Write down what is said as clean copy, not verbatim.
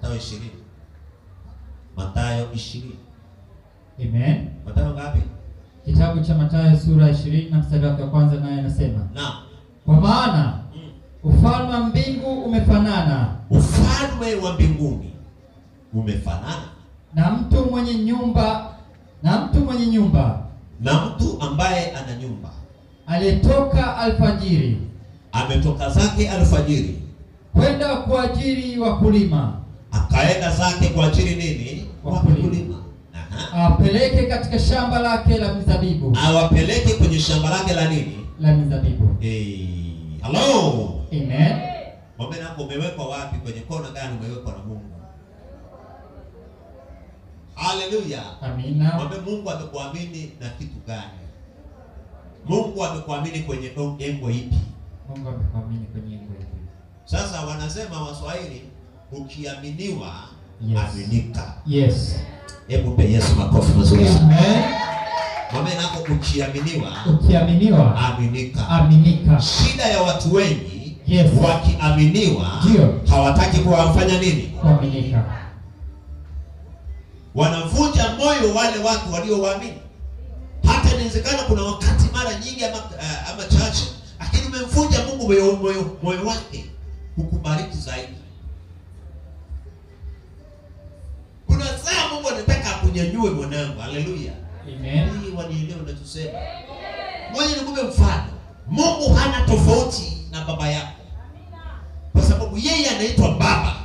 Mathayo 20. Mathayo 20. Amen. Mathayo ngapi? Kitabu cha Mathayo sura 20 na mstari wake wa kwanza, naye anasema, naam, kwa maana ufalme wa mbingu umefanana, ufalme wa mbinguni umefanana na mtu mwenye nyumba, na mtu ambaye ana nyumba, aliyetoka alfajiri, ametoka zake alfajiri kwenda kuajiri wakulima, akaenda zake kwa ajili nini? Wakulima. Awapeleke katika shamba lake la mizabibu. Awapeleke kwenye shamba lake la nini? La mizabibu. Hello. Amen. Mwambie nako umewekwa wapi? Kwenye kona gani umewekwa na Mungu? Hallelujah. Amina. Mwambie Mungu amekuamini na kitu gani? Mungu amekuamini kwenye engo ipi? Mungu amekuamini kwenye engo ipi? Sasa wanasema Waswahili, ukiaminiwa, yes, aminika. Yes. Hebu pe Yesu makofi mazuri. Amen. Mwambie nako ukiaminiwa, aminika. Aminika. Shida ya watu wengi, yes, wakiaminiwa, ndio hawataki kuwafanya nini? Kuaminika. Wanavunja moyo wale watu waliowaamini. Hata inawezekana kuna wakati mara nyingi ama chache, lakini umemvunja Mungu moyo wake kukubariki zaidi. Kuna saa Mungu anataka akunyanyue mwanangu. Haleluya. Amen. Hii wanielewa ninachosema. Ngoja nikupe mfano. Mungu hana tofauti na baba yako. Kwa sababu yeye anaitwa Baba.